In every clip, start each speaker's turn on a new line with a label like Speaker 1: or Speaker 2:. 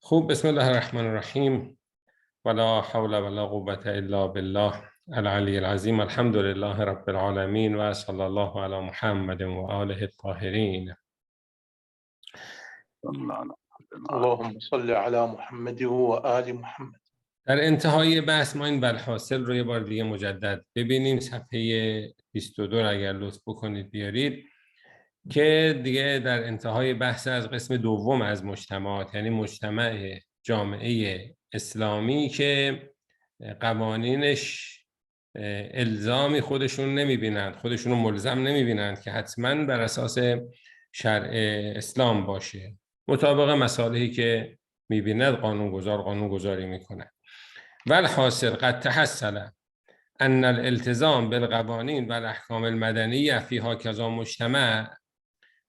Speaker 1: خوب، بسم الله الرحمن الرحیم ولا حول ولا قوة الا بالله العلی العظیم. الحمد لله رب العالمین و صلی الله علی محمد و آله الطاهرین.
Speaker 2: اللهم صل علی محمد و آل محمد.
Speaker 1: در انتهای بحث ما این بلحاصل رو یه بار دیگه مجدد ببینیم. صفحه 22 رو اگر لطف بکنید بیارید که دیگه در انتهای بحث از قسم دوم از مجتمعات، یعنی مجتمع جامعه اسلامی که قوانینش الزامی خودشون نمیبینند، خودشون رو ملزم نمیبینند که حتما بر اساس شرع اسلام باشه، مطابق مصالحی که میبیند قانون گذاری میکنه. والحاصل قد تحصل ان الالتزام بالقوانین و الاحکام المدنیه فی هکذا مجتمع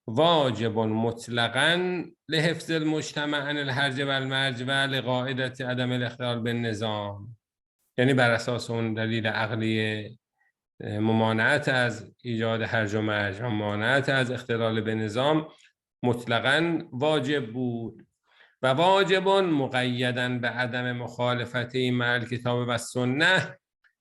Speaker 1: واجب مطلقاً لحفظ المجتمع عن الهرج و المرج و لقاعدة عدم الاختلال بالنظام. یعنی بر اساس اون دلیل عقلی ممانعت از ایجاد هرج و مرج و ممانعت از اختلال به نظام مطلقاً واجب بود و واجب مقیداً به عدم مخالفته مع الکتاب و سنه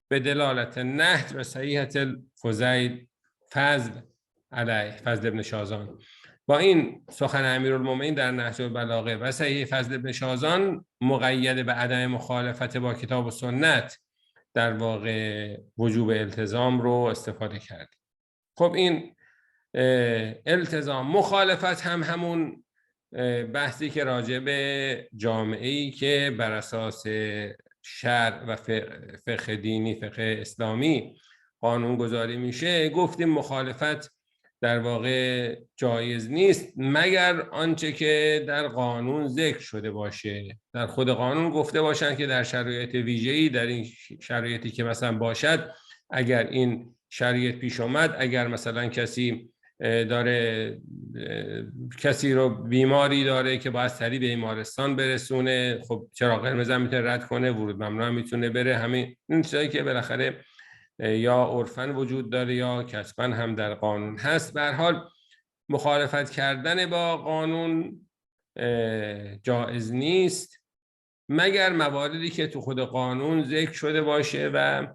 Speaker 1: به دلالت نهج و صحیحة الفضیل فضل ابن شازان. با این سخن امیرالمومنین در نهج البلاغه و صحیح فضل ابن شازان مقید به عدم مخالفت با کتاب و سنت در واقع وجوب التزام رو استفاده کرد. خب این التزام مخالفت هم همون بحثی که راجع به جامعه‌ای که بر اساس شرع و فقه دینی، فقه اسلامی قانون گذاری میشه، گفتیم مخالفت در واقع جایز نیست مگر آنچه که در قانون ذکر شده باشه، در خود قانون گفته باشن که در شرایط ویژه‌ای، در این شرایطی که مثلا باشد، اگر این شرایط پیش آمد، اگر مثلا کسی رو بیماری داره که باید سریع به بیمارستان برسونه، خب چراغ قرمز هم میتونه رد کنه، ورود ممنوع هم میتونه بره. همین این چیزایی که بالاخره یا عرفاً وجود داره یا کسباً هم در قانون هست. به هر حال مخالفت کردن با قانون جایز نیست مگر مواردی که تو خود قانون ذکر شده باشه و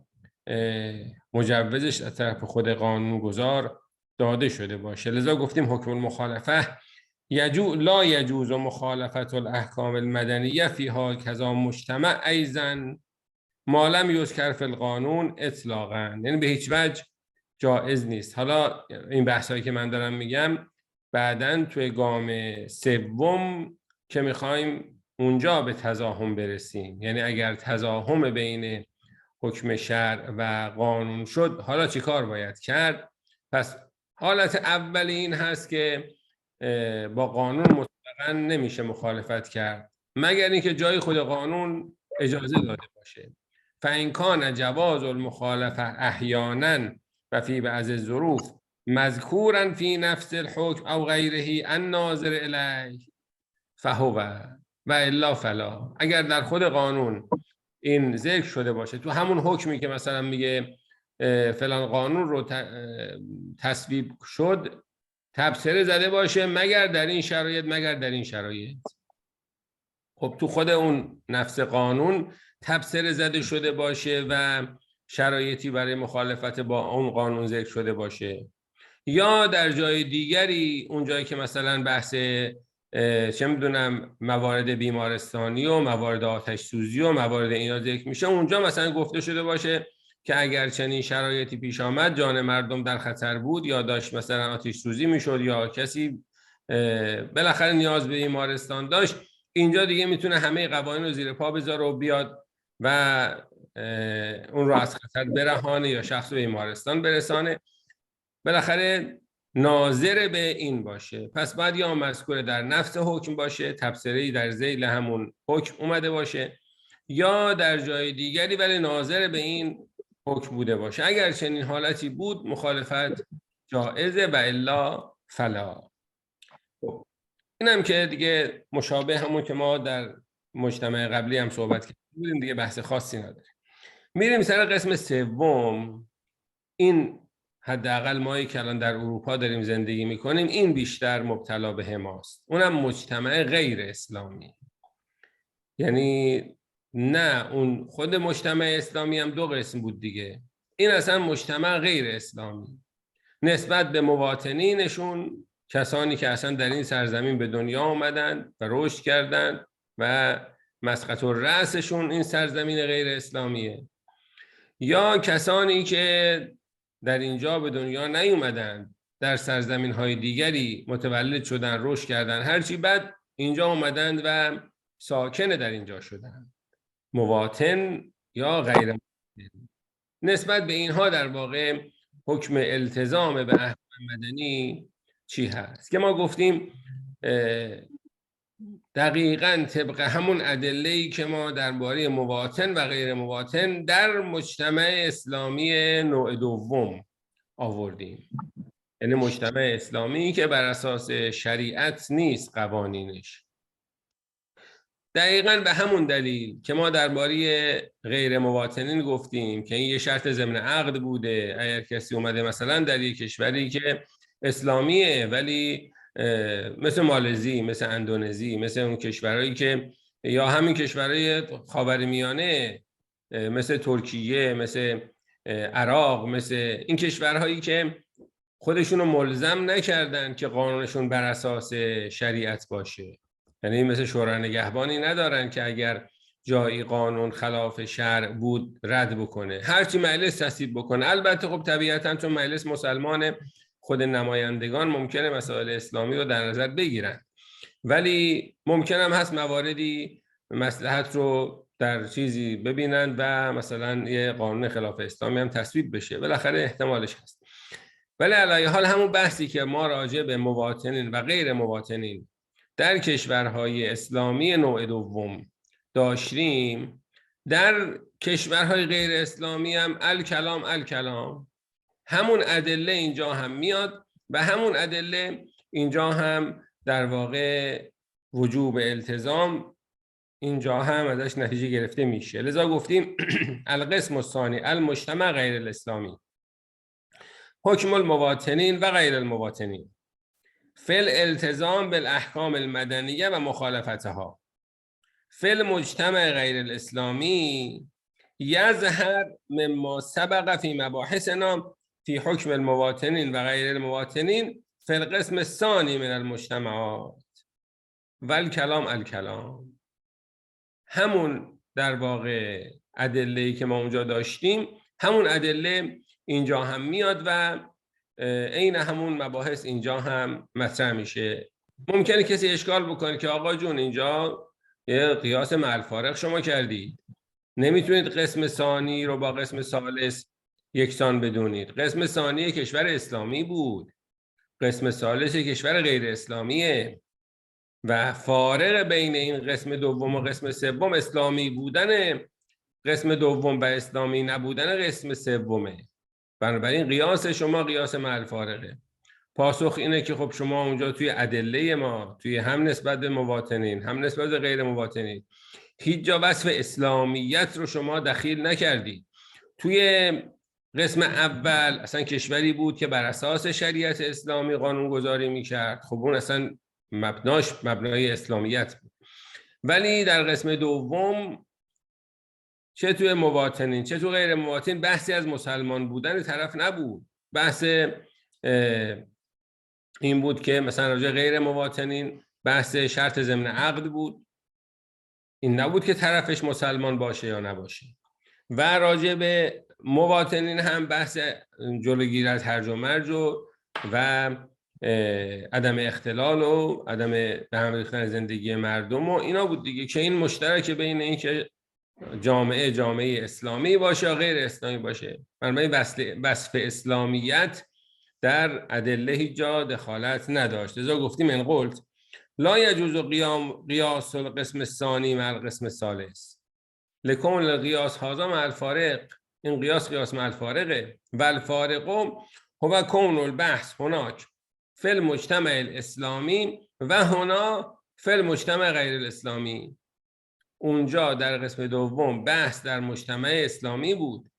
Speaker 1: مجوزش از طرف خود قانون گذار داده شده باشه. لذا گفتیم حکم المخالفه لا یجوز مخالفت الاحکام المدنیه فیها کذا مجتمع ایضاً ما لم یذکر فی القانون اطلاقاً. یعنی به هیچ وجه جایز نیست. حالا این بحثایی که من دارم میگم بعداً توی گام سوم که میخوایم اونجا به تزاحم برسیم، یعنی اگر تزاحم بین حکم شرع و قانون شد حالا چی کار باید کرد؟ پس حالت اولی این هست که با قانون مطلقاً نمیشه مخالفت کرد مگر اینکه جای خود قانون اجازه داده باشه. فإن کان جواز المخالفه احیانا و فی بعض الظروف مذکورا فی نفس الحکم او غیره الناظر الیه فهو و الا فلا. اگر در خود قانون این ذکر شده باشه، تو همون حکمی که مثلا میگه فلان قانون رو تصویب شد تبصره زده باشه مگر در این شرایط، خب تو خود اون نفس قانون تبصره زده شده باشه و شرایطی برای مخالفت با اون قانون ذکر شده باشه، یا در جای دیگری، اون جایی که مثلا بحث چه میدونم موارد بیمارستانی و موارد آتش سوزی و موارد اینا ذکر میشه، اونجا مثلا گفته شده باشه که اگر چنین شرایطی پیش آمد، جان مردم در خطر بود یا داشت مثلا آتش سوزی میشد یا کسی بالاخره نیاز به بیمارستان داشت، اینجا دیگه میتونه همه قوانین رو زیر پا بذاره و بیاد و اون رو از خطر برهانه یا شخص به بیمارستان برسانه. بالاخره ناظر به این باشه. پس بعد یا مذکور در نفس حکم باشه، تبصره‌ای در ذیل همون حکم اومده باشه، یا در جای دیگری ولی ناظر به این حکم بوده باشه. اگر چنین حالتی بود مخالفت جائزه و الا فلا. اینم که دیگه مشابه همون که ما در مجتمع قبلی هم صحبت کردیم، دیگه بحث خاصی نداره. میریم سر قسم سوم. این حداقل مایی که الان در اروپا داریم زندگی میکنیم این بیشتر مبتلا به ماست، اونم مجتمع غیر اسلامی. یعنی نه اون خود مجتمع اسلامی هم دو قسم بود دیگه. این اصلا مجتمع غیر اسلامی نسبت به مواطنینشون، کسانی که اصلا در این سرزمین به دنیا آمدن و رشد کردن و مسقط الرأسشون این سرزمین غیر اسلامیه، یا کسانی که در اینجا به دنیا نیومدن، در سرزمین های دیگری متولد شدن، رشد کردن، هرچی بعد اینجا آمدن و ساکن در اینجا شدن، مواطن یا غیر مواطن. نسبت به اینها در واقع حکم التزام به احکام مدنی چی هست که ما گفتیم دقیقاً طبق همون ادله‌ای که ما درباره مواطن و غیر مواطن در مجتمع اسلامی نوع دوم آوردیم. یعنی مجتمع اسلامی که بر اساس شریعت نیست قوانینش. دقیقاً به همون دلیل که ما درباره غیر مواطنین گفتیم که این یه شرط ضمن عقد بوده. اگر کسی اومده مثلا در یک کشوری که اسلامیه ولی مثل مالزی، مثل اندونزی، مثل اون کشورهایی که یا همین کشورهای خاورمیانه مثل ترکیه، مثل عراق، مثل این کشورهایی که خودشونو ملزم نکردن که قانونشون بر اساس شریعت باشه، یعنی مثل شورای نگهبانی ندارن که اگر جایی قانون خلاف شرع بود رد بکنه، هرچی مجلس تصویب بکنه. البته خب طبیعتاً چون مجلس مسلمانه خود نمایندگان ممکنه مسائل اسلامی رو در نظر بگیرن، ولی ممکن هم هست مواردی مصلحت رو در چیزی ببینن و مثلا یه قانون خلاف اسلامی هم تصویب بشه، بالاخره احتمالش هست. ولی علیه حال همون بحثی که ما راجع به مواطنین و غیر مواطنین در کشورهای اسلامی نوع دوم داشتیم، در کشورهای غیر اسلامی هم الکلام همون ادله اینجا هم میاد و همون ادله اینجا هم در واقع وجوب التزام اینجا هم ازش نتیجه گرفته میشه. لذا گفتیم القسم الثانی المجتمع غیر الاسلامی حکم المواطنین و غیر المواطنین فی الالتزام بالاحکام المدنیه و مخالفتها فی المجتمع غیر الاسلامی یظهر مما سبق فی مباحثنا فی حکم المواطنین و غیر المواطنین فی القسم الثانی من المجتمعات و الکلام. همون در واقع ادله‌ای که ما اونجا داشتیم همون ادله اینجا هم میاد و عین همون مباحث اینجا هم مطرح میشه. ممکنه کسی اشکال بکنه که آقا جون اینجا یه قیاس مع الفارق شما کردید، نمیتونید قسم ثانی رو با قسم ثالث یکسان بدونید. قسم ثانی کشور اسلامی بود، قسم ثالث کشور غیر اسلامیه و فارق بین این قسم دوم و قسم سوم اسلامی بودن قسم دوم و اسلامی نبودن قسم سومه. بنابراین قیاس شما قیاس مع الفارقه. پاسخ اینه که خب شما اونجا توی ادله ما توی هم نسبت به مواطنین هم نسبت به غیر مواطنین هیچ جا وصف اسلامیت رو شما دخیل نکردید. توی قسم اول اصلا کشوری بود که بر اساس شریعت اسلامی قانون گذاری میکرد، خب اون اصلا مبنای اسلامیت بود. ولی در قسم دوم چه توی مواطنین چه توی غیر مواطنین بحثی از مسلمان بودن طرف نبود. بحث این بود که مثلا راجع غیر مواطنین بحث شرط ضمن عقد بود، این نبود که طرفش مسلمان باشه یا نباشه. و راجع به مواطنین هم بحث جلوگیری از هرج و مرج و عدم اختلال و عدم به هم ریختن زندگی مردم و اینا بود دیگه، که این مشترک بین این که جامعه اسلامی باشه یا غیر اسلامی باشه. بنابراین وصف اسلامیت در ادله هیچ جا دخالت نداشت. لذا گفتیم ان قلت لا یجوز قیاس القسم الثانی مع القسم الثالث لکون القیاس هذا مع الفارق، این قیاس مع الفارقه و الفارق هو کون البحث هناک فی المجتمع الاسلامی و هنا فی المجتمع غیر الاسلامی. اونجا در قسم دوم بحث در مجتمع اسلامی بود،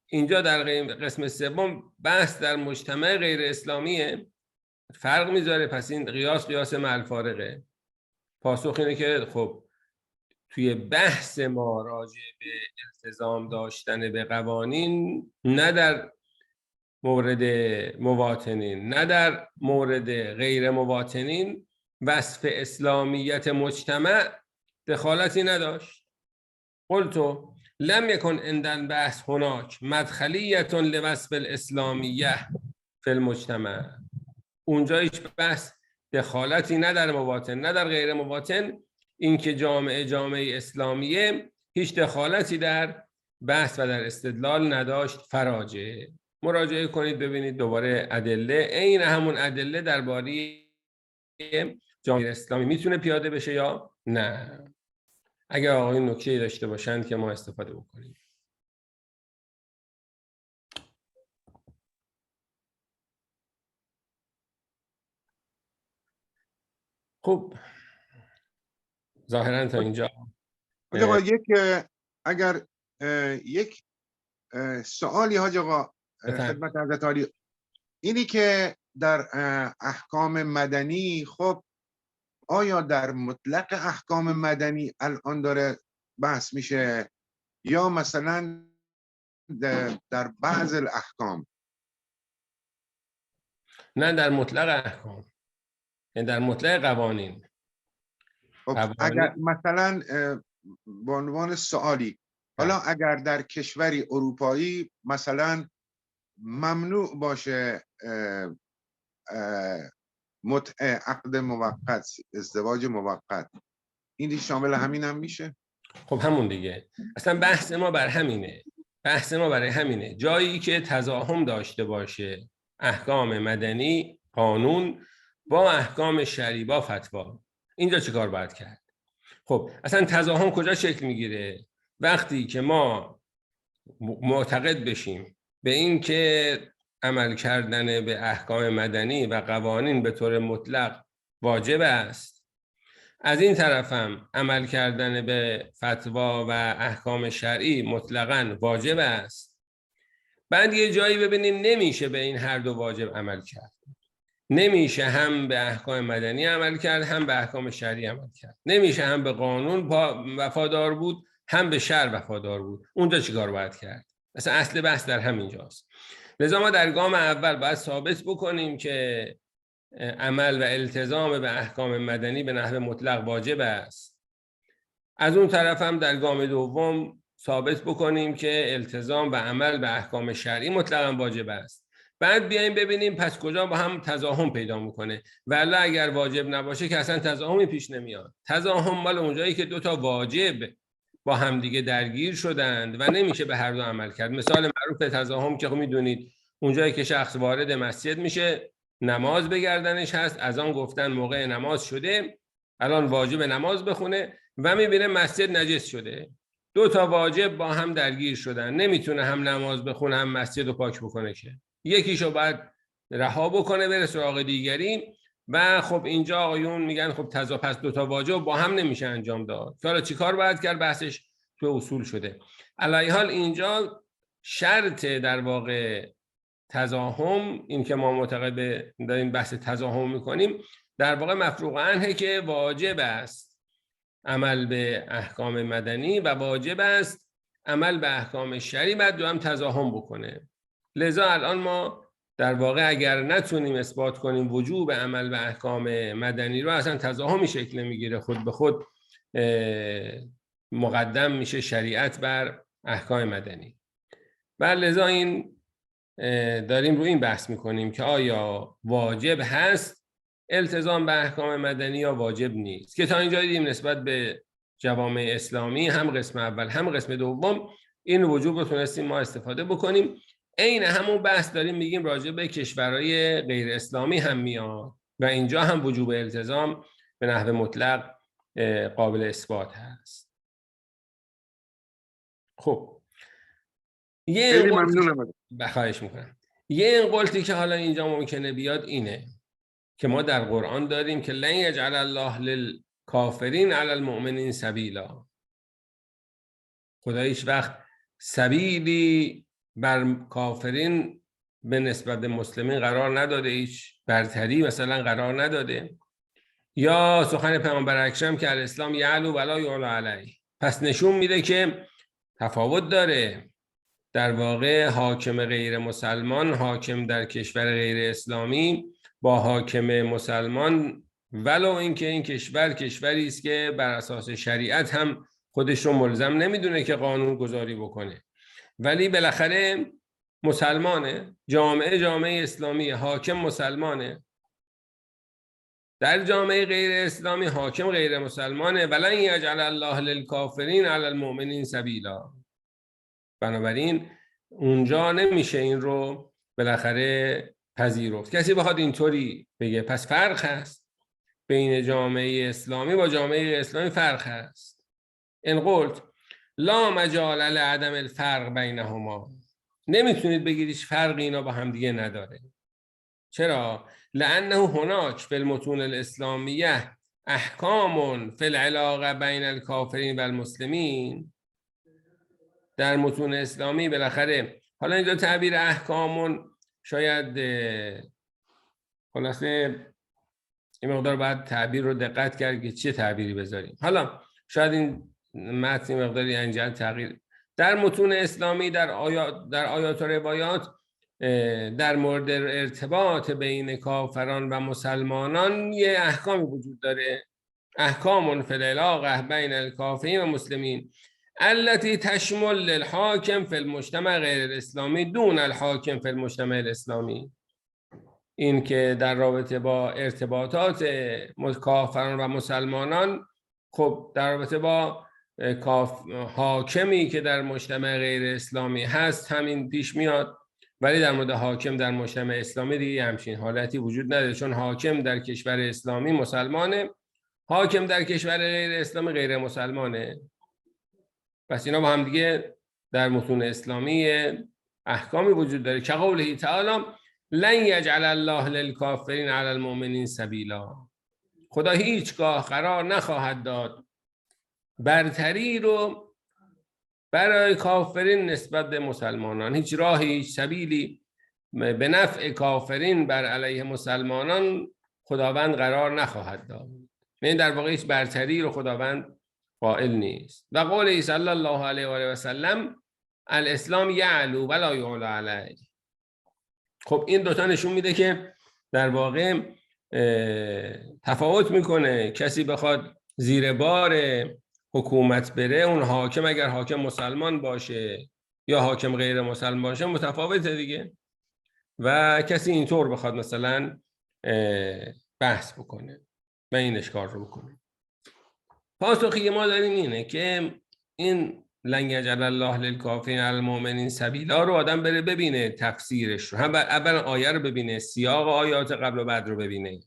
Speaker 1: اینجا در قسم سوم بحث در مجتمع غیر اسلامیه. فرق میذاره. پس این قیاس مع الفارقه. پاسخ اینه که خب توی بحث ما راجع به التزام داشتن به قوانین، نه در مورد مواطنین نه در مورد غیر مواطنین، وصف اسلامیت مجتمع دخالتی نداشت. قلت لم يكن عند البحث هناك مدخلیة لوصف الاسلامیه فی المجتمع. اونجا هیچ بحث دخالتی نه در مواطن نه در غیر مواطن، اینکه جامعه اسلامیه هیچ دخالتی در بحث و در استدلال نداشت فراجه. مراجعه کنید ببینید دوباره ادله، این همون ادله درباره جامعه اسلامی میتونه پیاده بشه یا نه. اگر آقایون نکته‌ای داشته باشند که ما استفاده بکنیم. خب ظاهرا تا اینجا
Speaker 3: اگر یک سوالی حاج آقا خدمت حضرت عالی، اینی که در احکام مدنی، خب آیا در مطلق احکام مدنی الان داره بحث میشه یا مثلا در بعض الاحکام؟
Speaker 1: نه، در مطلق احکام، یعنی در مطلق قوانین.
Speaker 3: خب اگر مثلا به عنوان سوالی، حالا اگر در کشوری اروپایی مثلا ممنوع باشه عقد موقت، ازدواج موقت، این شامل همین هم میشه؟
Speaker 1: خب همون دیگه، اصلا بحث ما بر همینه. بحث ما برای همینه، جایی که تزاحم داشته باشه احکام مدنی، قانون با احکام شرعی، با فتوا، اینجا چه کار باید کرد؟ خب اصلا تزاحم کجا شکل میگیره؟ وقتی که ما معتقد بشیم به این که عمل کردن به احکام مدنی و قوانین به طور مطلق واجب است، از این طرف هم عمل کردن به فتوا و احکام شرعی مطلقاً واجب است، بعد یه جایی ببینیم نمیشه به این هر دو واجب عمل کرد. نمیشه هم به احکام مدنی عمل کرد هم به احکام شرعی عمل کرد. نمیشه هم به قانون وفادار بود هم به شرع وفادار بود. اونجا چیکار باید کرد؟ مثلا اصل بحث در همینجاست. لذا ما در گام اول باید ثابت بکنیم که عمل و التزام به احکام مدنی به نحو مطلق واجب است. از اون طرف هم در گام دوم ثابت بکنیم که التزام و عمل به احکام شرعی مطلقاً واجب است. بعد بیایم ببینیم پس کجا با هم تزاحم پیدا میکنه. ولی اگر واجب نباشه که اصلا تزاحمی پیش نمیاد. تزاحم مال اونجایی که دو تا واجب با همدیگه درگیر شدند و نمیشه به هر دو عمل کرد. مثال معروف تزاحم که میدونید اونجایی که شخص وارد مسجد میشه، نماز به گردنش هست، از آن گفتن موقع نماز شده، الان واجب نماز بخونه و میبینه مسجد نجس شده. دو تا واجب با هم درگیر شدن، نمیتونه هم نماز بخونه هم مسجد رو پاک بکنه، که یکیشو باید رها بکنه بره سراغ دیگری. و خب اینجا آقایون میگن خب پس دو تا واجب با هم نمیشه انجام داد. حالا چیکار باید کرد؟ بحثش تو اصول شده. علی حال اینجا شرط در واقع تزاحم، این که ما معتقد داریم بحث تزاحم میکنیم، در واقع مفروغ عنه که واجب است عمل به احکام مدنی و واجب است عمل به احکام شرعی، بعد دو هم تزاحم بکنه. لذا الان ما در واقع اگر نتونیم اثبات کنیم وجوب عمل به احکام مدنی رو، اصلا تزاحمی شکل میگیره، خود به خود مقدم میشه شریعت بر احکام مدنی. و لذا این داریم روی این بحث میکنیم که آیا واجب هست التزام به احکام مدنی یا واجب نیست، که تا اینجا دیدیم نسبت به جوامع اسلامی هم قسم اول هم قسم دوم این وجوب رو تونستیم ما استفاده بکنیم. عین همون بحث داریم میگیم راجع به کشورهای غیر اسلامی هم میاد و اینجا هم وجوب التزام به نحو مطلق قابل اثبات هست. خب
Speaker 3: خیلی ممنونم.
Speaker 1: بخواهش میکنم. یه انقلتی که حالا اینجا ممکنه بیاد اینه که ما در قرآن داریم که لن یجعل الله للکافرین علی المؤمنین سبیلا. خدا هیچ وقت سبیلی بر کافرین به نسبت مسلمین قرار نداده، هیچ برتری مثلا قرار نداده. یا سخن پیامبر اکرم که الاسلام یعلو ولا یعلا علیه، پس نشون میده که تفاوت داره. در واقع حاکم غیر مسلمان، حاکم در کشور غیر اسلامی با حاکم مسلمان، ولو اینکه این کشور کشوری است که بر اساس شریعت هم خودش رو ملزم نمیدونه که قانون گذاری بکنه، ولی بالاخره مسلمانه، جامعه اسلامی، حاکم مسلمانه. در جامعه غیر اسلامی حاکم غیر مسلمانه. ولن یجعل الله للکافرین علی المؤمنین سبیلا. بنابراین اونجا نمیشه این رو بالاخره پذیرفت. کسی بخواد اینطوری بگه پس فرق هست بین جامعه اسلامی با جامعه اسلامی، فرق هست. ان قلت لا مجال لعدم الفرق بینهما، نمیتونید بگید هیچ فرقی اینا با هم دیگه نداره. چرا؟ لانه هناک فی المتون الاسلامیه احکام فی العلاقه بین الکافرین و المسلمین. در متون اسلامی بالاخره، حالا اینجا تعبیر احکامون شاید خلاصه این مقدار باید تعبیر رو دقت کرد که چه تعبیری بذاریم. حالا شاید این متن مقداری انجام تغییر در متون اسلامی، در آیات و روایات در مورد ارتباط بین کافران و مسلمانان یه احکامی وجود داره. احکام فی العلاقه بین الکافرین و مسلمین التي تشمل الحاکم فی المجتمع غیر الاسلامی دون الحاکم فی المجتمع الاسلامی. این که در رابطه با ارتباطات کافران و مسلمانان، خب در رابطه با حاکمی که در مجتمع غیر اسلامی هست همین پیش میاد، ولی در مورد حاکم در مجتمع اسلامی دیگه همچین حالتی وجود نداره، چون حاکم در کشور اسلامی مسلمانه، حاکم در کشور غیر اسلامی غیر مسلمانه. پس اینا با هم دیگه در متون اسلامی احکامی وجود داره که قوله تعالی لن یجعل الله للکافرین علی المؤمنین سبیلا. خدا هیچگاه قرار نخواهد داد برتری رو برای کافرین نسبت به مسلمانان. هیچ راهی، هیچ سبیلی به نفع کافرین بر علیه مسلمانان خداوند قرار نخواهد داد. یعنی در واقع هیچ برتری رو خداوند قائل نیست. و قول صلی الله علیه و آله و سلم الاسلام یعلو ولا یعلو علیه. خب این دوتا نشون میده که در واقع تفاوت میکنه. کسی بخواد زیر بار حکومت بره، اون حاکم اگر حاکم مسلمان باشه یا حاکم غیر مسلمان باشه متفاوته دیگه. و کسی اینطور بخواد مثلا بحث بکنه و این اشکال رو بکنه. پاسخی ما داریم اینه که این لن یجعل الله للکافرین علی المؤمنین سبیلا رو آدم بره ببینه تفسیرش رو، هم اول آیه رو ببینه، سیاق آیات قبل و بعد رو ببینه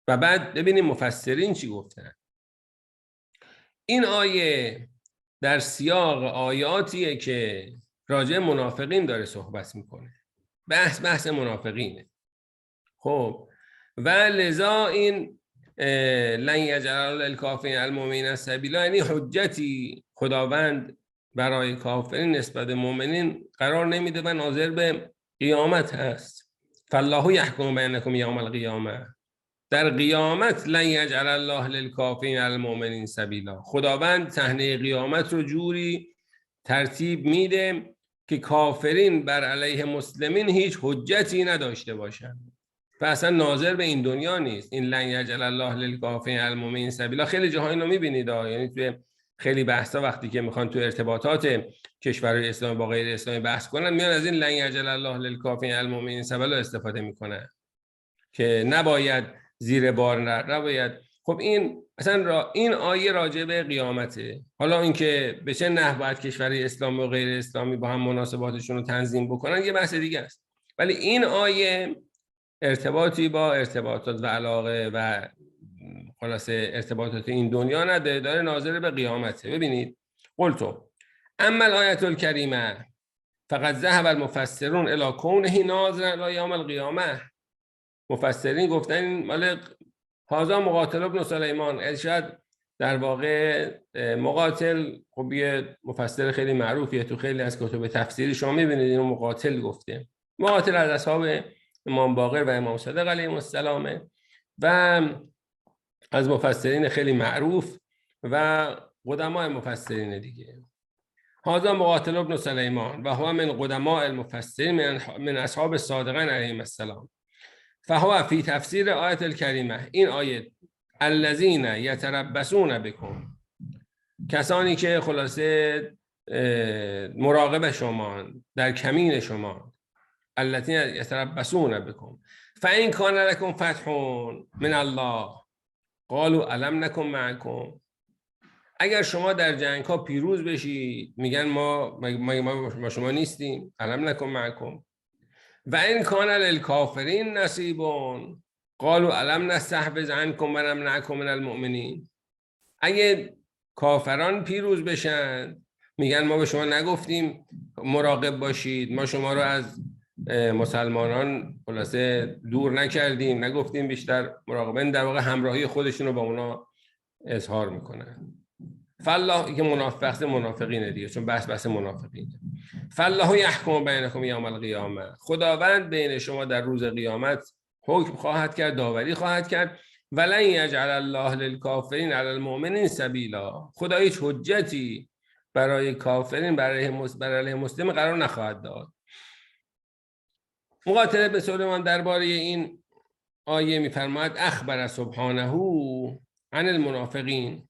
Speaker 1: و بعد ببینیم مفسرین چی گفتن. این آیه در سیاق آیاتیه که راجع منافقین داره صحبت میکنه. بحث منافقینه. خب و لذا این لن یجعل للکافرین علی المؤمنین سبیلا یعنی حجتی خداوند برای کافرین نسبت به مؤمنین قرار نمیده و ناظر به قیامت هست. فالله یحکم بینکم یوم القیامه. در قیامت لن یجعل الله للکافرین علی المؤمنین سبیلا. خداوند صحنه قیامت رو جوری ترتیب میده که کافرین بر علیه مسلمین هیچ حجتی نداشته باشند. و اصلا ناظر به این دنیا نیست. این لن یجعل الله للکافرین علی المؤمنین سبیلا خیلی جاها اینو میبینید، یعنی توی خیلی بحثا وقتی که میخوان تو ارتباطات کشورهای اسلامی با غیر اسلامی بحث کنن، میان از این لن یجعل الله للکافرین علی المؤمنین سبیلا استفاده میکنن که نباید زیر بار نباید. خب این اصلا این آیه راجع به قیامته. حالا اینکه به چه نحو باید کشورهای اسلامی و غیر اسلامی با هم مناسباتشون رو تنظیم بکنن یه بحث دیگه است، ولی این آیه ارتباطی با ارتباطات و علاقه و خلاصه ارتباطات این دنیا نداره، داره ناظر به قیامته. ببینید قلتو اما الآیه الکریمه فقط ذهب المفسرون الی کونه ناظرا الی یوم القیامه. مفسرین گفتن مال هذا مقاتل ابن سلیمان. شاید در واقع مقاتل خب یه مفسر خیلی معروفیه، تو خیلی از کتب تفسیری شما میبینید اینو مقاتل گفته. مقاتل از اصحاب امام باقر و امام صادق علیهم السلام و از مفسرین خیلی معروف و قدماء مفسرین دیگه. هذا مقاتل ابن سلیمان و هو من قدماء المفسرین من اصحاب الصادقین علیهم السلام. فهو فی تفسیر آیت الکریمه، این آیه الذین یتربصون بکم، کسانی که خلاصه مراقب شما، در کمین شما، الذین یتربصون بکم فإن کان لکم فتح من الله قالوا الم نکن معکم. اگر شما در جنگ ها پیروز بشید میگن ما شما نیستیم، الم نکن معکم. و این کان للکافرین نصیب قالوا الم نستحوذ عنکم و نمنعکم من المؤمنین. اگه کافران پیروز بشن میگن ما به شما نگفتیم مراقب باشید، ما شما رو از مسلمانان خلاصه دور نکردیم، نگفتیم بیشتر مراقبین، در واقع همراهی خودشون رو با اونا اظهار میکنن. فالله، که منافقینه دیگه، چون بحث منافقینه. فالله یحکم بینکم یوم القیامه، خداوند بین شما در روز قیامت حکم خواهد کرد، داوری خواهد کرد. ولن یجعل الله للکافرین علی المؤمنین سبیلا، خدا هیچ حجتی برای کافرین برای مسلم قرار نخواهد داد. مقاتل ابن سلیمان درباره این آیه میفرماید اخبر سبحانه عن المنافقین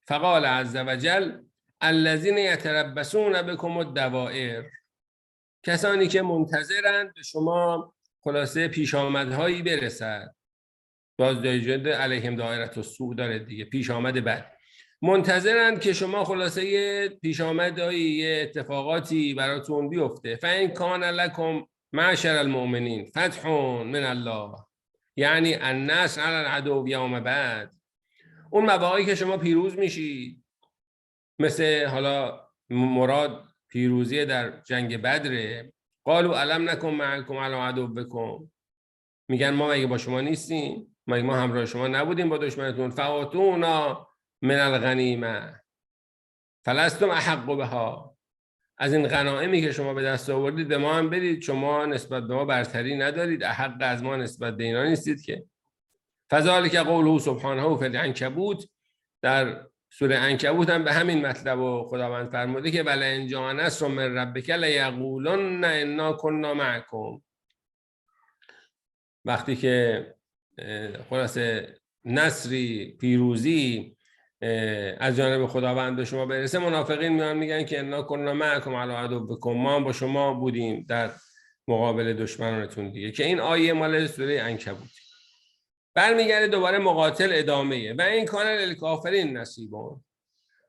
Speaker 1: فقال عز وجل الذین یتربصون بکم الدوائر، کسانی که منتظرند به شما خلاصه پیشامدهایی برسد. باز دایجد علیهم دائره السوء داره دیگه، پیشامد بد. منتظرند که شما خلاصه یه پیشامدهایی، یه اتفاقاتی براتون بیفته. فإن کان لکم معشر المؤمنین فتح من الله یعنی النصر علی العدو یوم بعد، اون مواقعی که شما پیروز میشید، مثل حالا مراد پیروزی در جنگ بدره، قالوا الم نکن معکم علی عدوکم، میگن ما مگه با شما نیستیم، مگه ما همراه شما نبودیم با دشمنتون. فآتونا من الغنیمه فلستم احق بها، از این غنایمی که شما به دست آوردید به ما هم بدید، شما نسبت به ما برتری ندارید، احق از ما نسبت به اینا نیستید که. فذلک قوله سبحانه فی العنکبوت، در سوره عنکبوت هم به همین مطلب و خداوند فرموده که ولئن جاء نصر من ربک لیقولن انا کنا معکم. وقتی که خلاصه نصری، پیروزی از جانب خداوند به شما برسه، منافقین میان میگن که انا کنا معکم علی عدوکم، ما با شما بودیم در مقابل دشمنانتون دیگه، که این آیه مال سوره عنکبوت. برمیگرده دوباره مقاتل ادامه و این کان للکافرین نصیبون.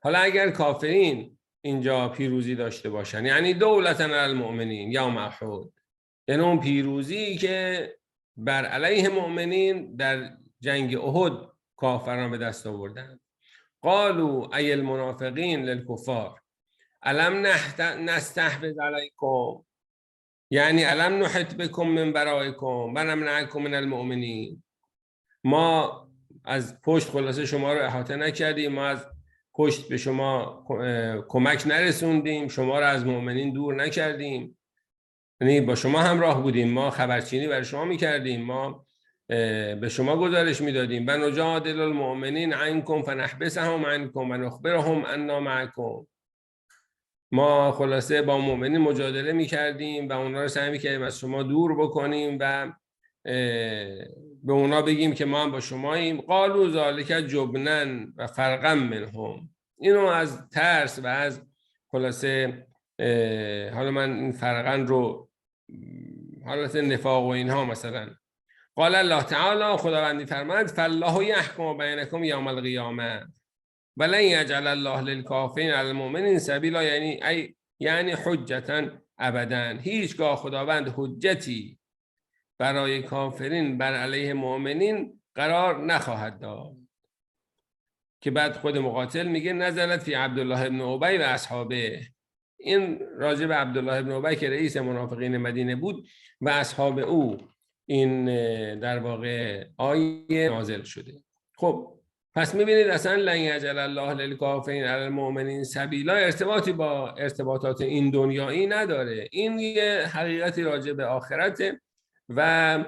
Speaker 1: حالا اگر کافرین اینجا پیروزی داشته باشن، یعنی دولتن علی المؤمنین یوم احد، یعنی اون پیروزی که بر علیه مؤمنین در جنگ احد کافران به دست آوردن. قالوا ای المنافقین للکفار الم نستحوذ علیکم یعنی الم نحط بکم من برایکم و نمنعکم من المؤمنین، ما از پشت خلاصه شما رو احاطه نکردیم، ما از پشت به شما کمک نرسوندیم، شما رو از مؤمنین دور نکردیم، یعنی با شما همراه بودیم، ما خبرچینی برای شما میکردیم، ما به شما گزارش میدادیم. و نجادل المؤمنین عنکم فنحبسهم عنکم و نخبرهم انا معکم، ما خلاصه با مؤمنین مجادله میکردیم و اونا رو سعی میکردیم از شما دور بکنیم و به اونا بگیم که ما هم با شماییم. قالوا ذالک جبنا و فرقا منهم، اینو از ترس و از خلاصه حالا من این فرقا رو حالت نفاق و اینها مثلا. قال الله تعالی، خداوندی فرماید فالله یحکم بینکم یوم القیامه ولن یجعل الله للکافرین علی المؤمنین سبیلا، یعنی حجتا ابدا، هیچگاه خداوند حجتی برای کافرین بر علیه مؤمنین قرار نخواهد داد. که بعد خود مقاتل میگه نزلت فی عبدالله ابن ابی و اصحابه، این راجع به عبدالله ابن ابی که رئیس منافقین مدینه بود و اصحاب او این در واقع آیه نازل شده. خب پس میبینید اصلا لن یجعل الله للکافرین علی المؤمنین سبیلا ارتباطی با ارتباطات این دنیایی نداره، این یه حقیقتی راجع به آخرته و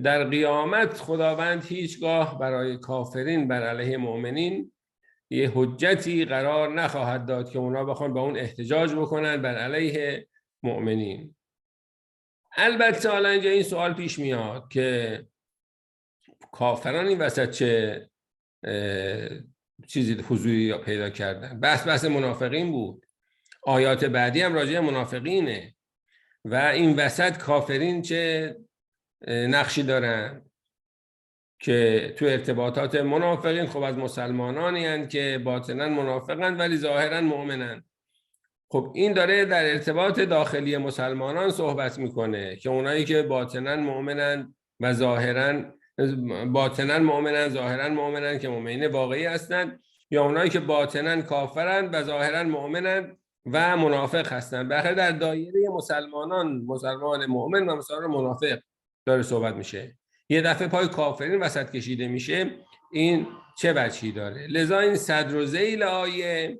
Speaker 1: در قیامت خداوند هیچگاه برای کافرین بر علیه مؤمنین یه حجتی قرار نخواهد داد که اونا بخوان با اون احتجاج بکنن بر علیه مؤمنین. البته حالا اینجا این سوال پیش میاد که کافران این وسط چه چیزی حضوری پیدا کردن؟ بحث منافقین بود. آیات بعدی هم راجع منافقینه و این وسط کافرین چه نقشی دارن که تو ارتباطات منافقین خب از مسلمانانی هستند که باطنا منافقن ولی ظاهرا مؤمنن. خب این داره در ارتباط داخلی مسلمانان صحبت میکنه که اونایی که باطنا مؤمنن و ظاهرا مؤمنن که مؤمنین واقعی هستند، یا اونایی که باطنا کافرن و ظاهرا مؤمنن و منافق هستند. بخاطر در دایره مسلمان مؤمن و مسلمان منافق داره صحبت میشه. یه دفعه پای کافرین وسط کشیده میشه، این چه وجهی داره؟ لذا این صدر و ذیل آیه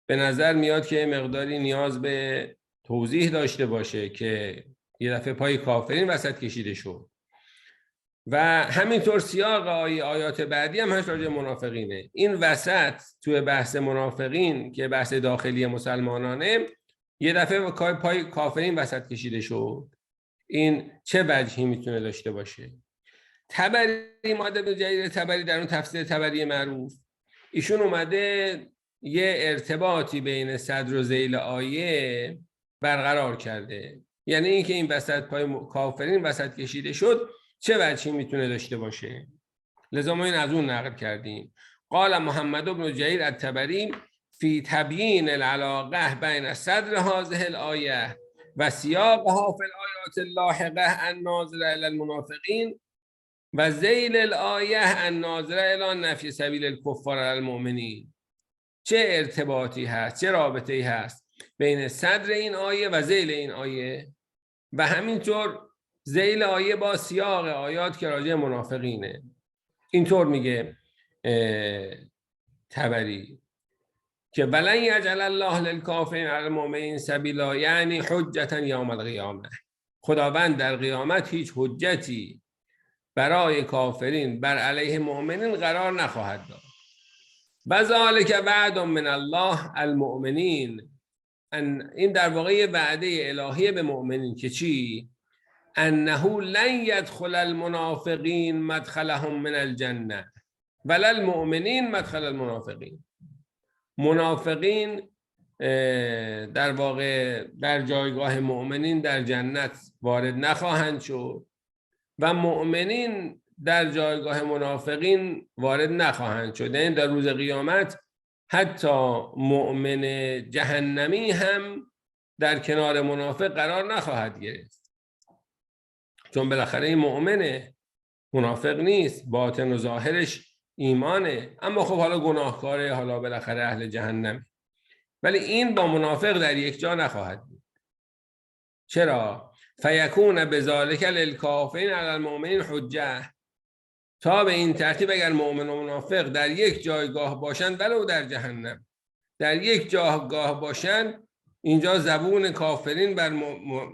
Speaker 1: به نظر میاد که مقداری نیاز به توضیح داشته باشه که یه دفعه پای کافرین وسط کشیده شد. و همینطور سیاق آیات بعدی هم هست راجع منافقینه. این وسط توی بحث منافقین که بحث داخلی مسلمانانه، یه دفعه پای کافرین وسط کشیده شد. این چه وجهی میتونه داشته باشه؟ طبری، محمد بن جریر طبری در اون تفسیر طبری معروف، ایشون اومده یه ارتباطی بین صدر و ذیل آیه برقرار کرده. یعنی اینکه این وسط پای کافرین وسط کشیده شد چه وجهی میتونه داشته باشه؟ لذا ما این از اون نقل کردیم. قال محمد بن جریر الطبری فی تبیین العلاقه بین صدر هذه الآیه و سیاقها فی الآیات اللاحقه الناظره الی المنافقین و ذیل الآیه الناظره الی نفی سبیل الکفار علی المؤمنین. چه ارتباطی هست، چه رابطه‌ای هست بین صدر این آیه و ذیل این آیه و همینطور ذیل آیه با سیاق آیات که راجع منافقینه؟ اینطور میگه طبری که ولن یجعل الله للکافرین علی المؤمنین سبیلا، یعنی حجتا یوم القیامه. خداوند در قیامت هیچ حجتی برای کافرین بر علیه مؤمنین قرار نخواهد داد. و ذالک وعد من الله المؤمنین، این در واقع وعده الهی به مؤمنین که چی؟ انه لن یدخل المنافقین مدخلهم من الجنه ولا المؤمنین مدخل المنافقین. منافقین در واقع در جایگاه مؤمنین در جنت وارد نخواهند شد و مؤمنین در جایگاه منافقین وارد نخواهند شد. یعنی در روز قیامت حتی مؤمن جهنمی هم در کنار منافق قرار نخواهد گرفت، چون بالاخره این مؤمنه، منافق نیست، باطن و ظاهرش ایمانه، اما خب حالا گناهکاره، حالا بالاخره اهل جهنم. ولی این با منافق در یک جا نخواهد بود. چرا؟ فیکون بذالک للکافرین علی المؤمنین حجه، تا به این ترتیب اگر مؤمن و منافق در یک جایگاه باشند، ولو در جهنم در یک جایگاه باشند، اینجا زبون کافرین بر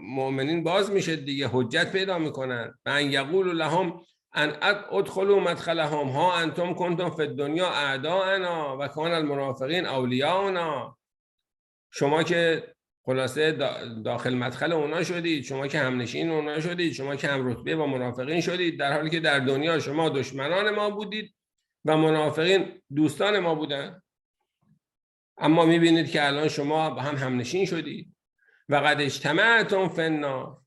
Speaker 1: مؤمنین باز میشه دیگه، حجت پیدا میکنن. و ان یقول لهم ان ادخلوا مدخلهم ها انتم کنتم فی الدنیا اعداءنا و کان المنافقین اولیاءنا. شما که خلاصه داخل مدخل اونا شدید، شما که همنشین اونا شدید، شما که هم رتبه با منافقین شدید، در حالی که در دنیا شما دشمنان ما بودید و منافقین دوستان ما بودن. اما میبینید که الان شما با هم همنشین شدید. و قد اجتمعتم فی النار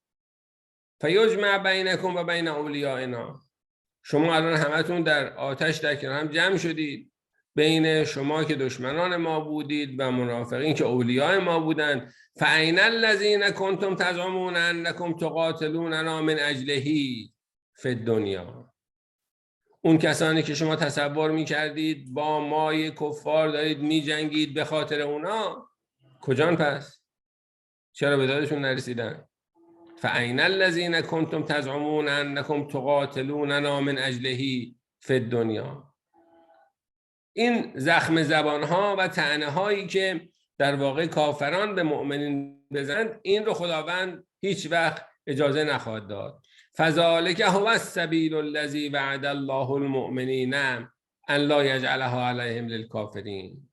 Speaker 1: فیجمع بینکم و بین اولیائنا. شما الان همتون در آتش در کنار هم جمع شدید، بین شما که دشمنان ما بودید و منافقین که اولیاء ما بودند. فاین الذین کنتم تزعمون انکم تقاتلوننا من اجله فی الدنیا. اون کسانی که شما تصور میکردید با ما کفار دارید میجنگید به خاطر اونا، کجان پس؟ چرا به دادشون نرسیدن؟ فاین الذین کنتم تزعمون انکم تقاتلوننا من اجله فی الدنیا. این زخم زبانها و طعنه هایی که در واقع کافران به مؤمنین بزنند، این رو خداوند هیچ وقت اجازه نخواهد داد. فذالک هو السبیل الذی وعد الله المؤمنین ان لا یجعلها علیهم للکافرین.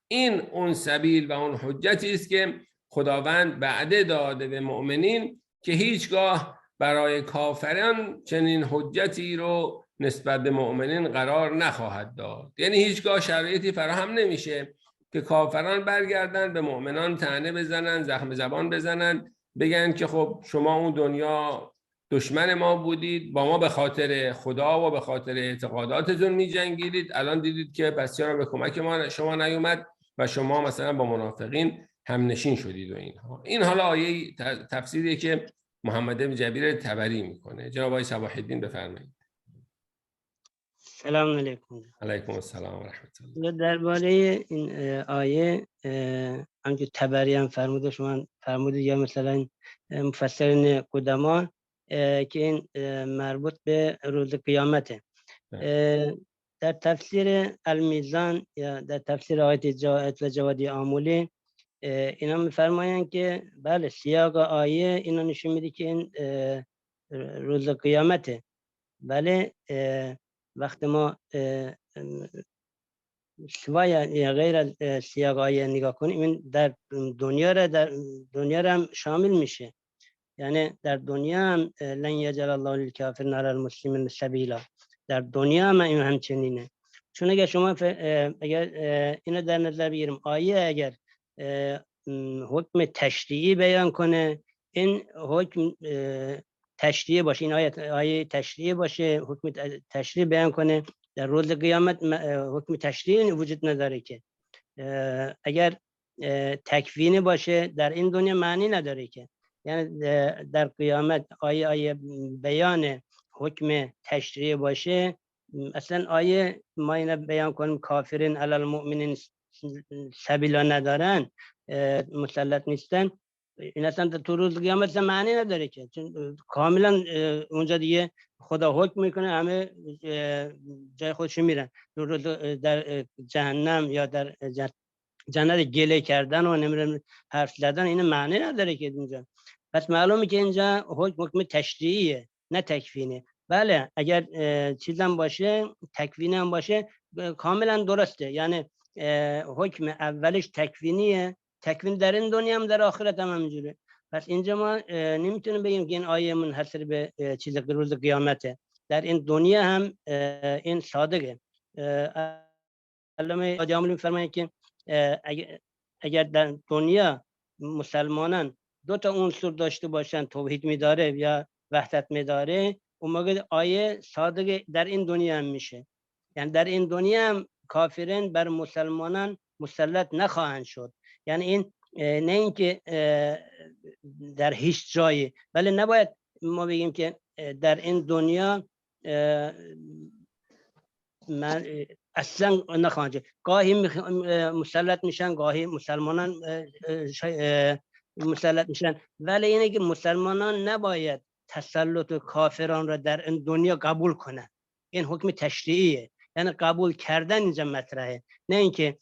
Speaker 1: این اون سبیل و اون حجتی است که خداوند وعده داده به مؤمنین که هیچگاه برای کافران چنین حجتی رو نسبت به مؤمنین قرار نخواهد داد. یعنی هیچگاه شرایطی فراهم نمیشه که کافران برگردن به مؤمنان طعنه بزنن، زخم زبان بزنن، بگن که خب شما اون دنیا دشمن ما بودید، با ما به خاطر خدا و به خاطر اعتقاداتتون می جنگیدید، الان دیدید که پس چرا به کمک ما شما نیومد و شما مثلا با منافقین هم نشین شدید و اینها. این حالا آیه تفسیریه که محمد بن جبیر طبری میکنه. جناب آقای صباح الدین بفرمایید.
Speaker 4: سلام علیکم.
Speaker 1: علیکم السلام و رحمت الله.
Speaker 4: درباره این آیه همچون طبری هم فرموده، شما فرمودید، یا مثلا مفسرین قدما که این مربوط به روز قیامته. در تفسیر المیزان یا در تفسیر آیت و جوادی آمولی اینا میفرمایند که بله سیاق آیه اینا نشون میده که این روز قیامته. بله وقتی ما سوای یا غیر از سیاق آیه نگاه کنیم، این در دنیا را هم شامل میشه. یعنی در دنیا هم لن یجعل الله للکافرین علی المسلمین سبیلا، در دنیا هم این همچنینه. چون اگر شما اگر اینو در نظر بگیریم، آیه اگر حکم تشریعی بیان کنه، این حکم تشریعی باشه، این آیه تشریعی باشه، حکم تشریعی بیان کنه، در روز قیامت حکم تشریعی وجود نداره که. اگر تکوینی باشه در این دنیا معنی نداره که. یعنی در قیامت آیه بیان حکم تشریعی باشه، اصلا آیه ما اینو بیان کنیم کافرین علی المؤمنین سبیلا ندارن، مسلط نیستن، این اصلا تو روز قیامت معنی نداره که. چون کاملا اونجا دیگه خدا حکم میکنه، همه جای خودشون میرن. در جهنم یا در جنت گله کردن و نمیدونم حرف زدن این معنی نداره که اینجا. پس معلومه که اینجا حکم تشریعیه نه تکوینه. بله اگر چیزم باشه، تکوینی هم باشه، کاملا درسته. یعنی حکم اولش تکوینیه، تکوین در این دنیا هم در آخرت هم همینجوره. پس اینجا ما نمیتونیم بگیم که این آیه منحصر به چیز روز قیامته. در این دنیا هم این صادقه. علامه آدیاملی میفرمایند که اگر در دنیا مسلمانان دو تا عنصر داشته باشن، توحید می‌داره یا وحدت می‌داره، اون موقع آیه صادق در این دنیا هم میشه. یعنی در این دنیا هم کافرین بر مسلمانان مسلط نخواهند شد. یعنی این نه اینکه در هیچ جایی، بله نباید ما بگیم که در این دنیا من اصلا نخواهند. گاهی مسلط میشن، گاهی مسلمانان مسلط میشن، ولی اینه که مسلمانان نباید تسلط کافران را در این دنیا قبول کنن. این حکم تشریعیه، یعنی قبول کردن اینجا مطرحه، نه اینکه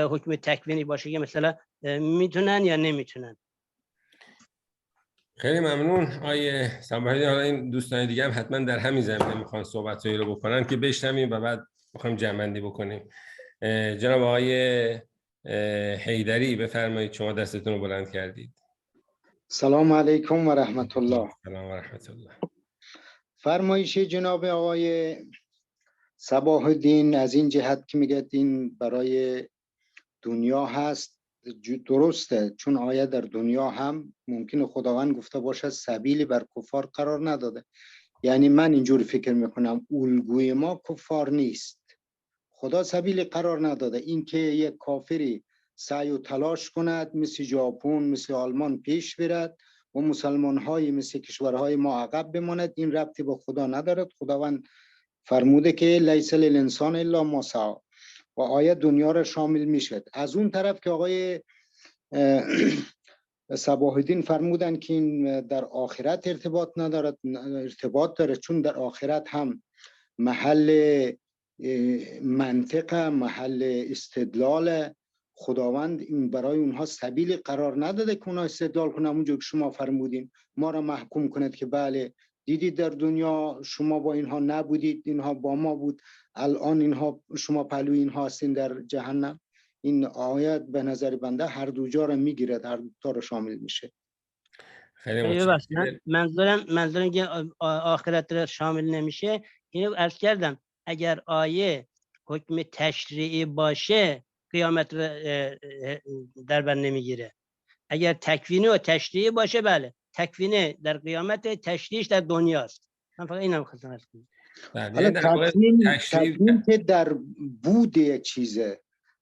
Speaker 4: حکم تکوینی باشه که مثلا میتونن یا نمیتونن.
Speaker 1: خیلی ممنون آیه صباحی. حالا این دوستان دیگه هم حتما در همین زمینه میخوان صحبتایی رو بکنن که بشنویم و بعد میخوایم جمع‌بندی بکنیم. جناب آقای حیدری بفرمایید، شما دستتون رو بلند کردید.
Speaker 5: سلام علیکم و رحمت الله.
Speaker 1: سلام و رحمت الله.
Speaker 5: فرمایش جناب آقای صباح الدین از این جهت که میگه این برای دنیا هست، درسته، چون آیه در دنیا هم ممکنه خداوند گفته باشه سبیلی بر کفار قرار نداده. یعنی من اینجور فکر میکنم الگوی ما کفار نیست، خدا سبیلی قرار نداده. این که یک کافری سعی و تلاش کند مثل ژاپن مثل آلمان پیش برد و مسلمان های مثل کشورهای ما عقب بماند، این ربطی با خدا ندارد. خداوند فرموده که لیس للانسان الا ما سعی و آیه دنیا را شامل میشد. از اون طرف که آقای صباح الدین فرمودن که این در آخرت ارتباط ندارد، ارتباط داره، چون در آخرت هم محل منطق، محل استدلال. خداوند این برای اونها سبیل قرار نداده که اونها استدلال کنن. اونجا که شما فرمودین ما را محکوم کند که بله دیدید در دنیا شما با اینها نبودید، اینها با ما بود، الان اینها شما پهلوی اینها هستین در جهنم. این آیت به نظر بنده هر دو جا رو میگیرد، هر دو تا رو شامل میشه.
Speaker 1: خیلی
Speaker 4: متشکرم. منظورم که آخرت را شامل نمیشه، اینو عرض کردم اگر آیه حکم تشریعی باشه قیامت را در بر نمیگیره. اگر تکوینی و تشریعی باشه بله، تکوینی در قیامت، تشریعش در دنیاست. من فقط اینم خواستم عرض کنم.
Speaker 5: حالا تکوین که در بود یک چیزه،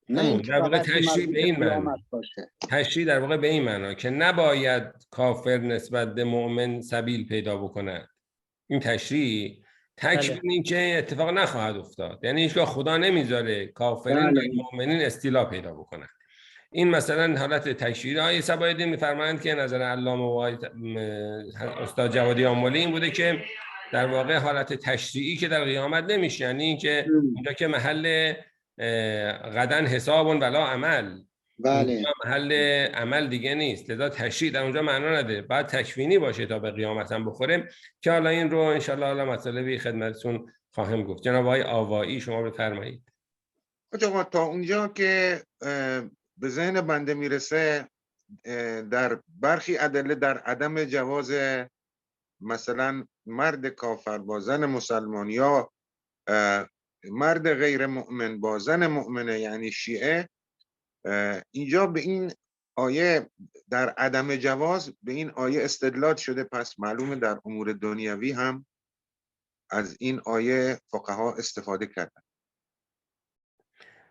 Speaker 5: نه اینکه
Speaker 1: در واقع
Speaker 5: فقط
Speaker 1: تشریع به این معنی
Speaker 5: باشه.
Speaker 1: تشریع در واقع به این معنا که نباید کافر نسبت به مؤمن سبیل پیدا بکند. این تشریع تکوین این که اتفاق نخواهد افتاد، یعنی هیچگاه خدا نمیذاره کافرین و مؤمنین استیلا پیدا بکنند. این مثلا حالت تشریعی های صبایدین میفرمایند که نظر علامه استاد جوادی آملی این بوده که در واقع حالت تشریعی که در قیامت نمیشه، یعنی این که اونجا که محل غدن حساب ولا عمل،
Speaker 5: بله،
Speaker 1: محل عمل دیگه نیست، لذا تشریع در اونجا معنا نداره، بعد تکوینی باشه تا به قیامت هم بخوره که حالا این رو انشالله حالا مطالبی خدمتتون خواهم گفت. جناب آقای آوایی شما بفرمایید.
Speaker 3: آقا تا اونجا که به ذهن بنده میرسه در برخی ادله در عدم جواز مثلا مرد کافر با زن مسلمان یا مرد غیر مؤمن با زن مؤمنه یعنی شیعه، اینجا به این آیه در عدم جواز به این آیه استدلال شده، پس معلومه در امور دنیوی هم از این آیه فقها استفاده کردن.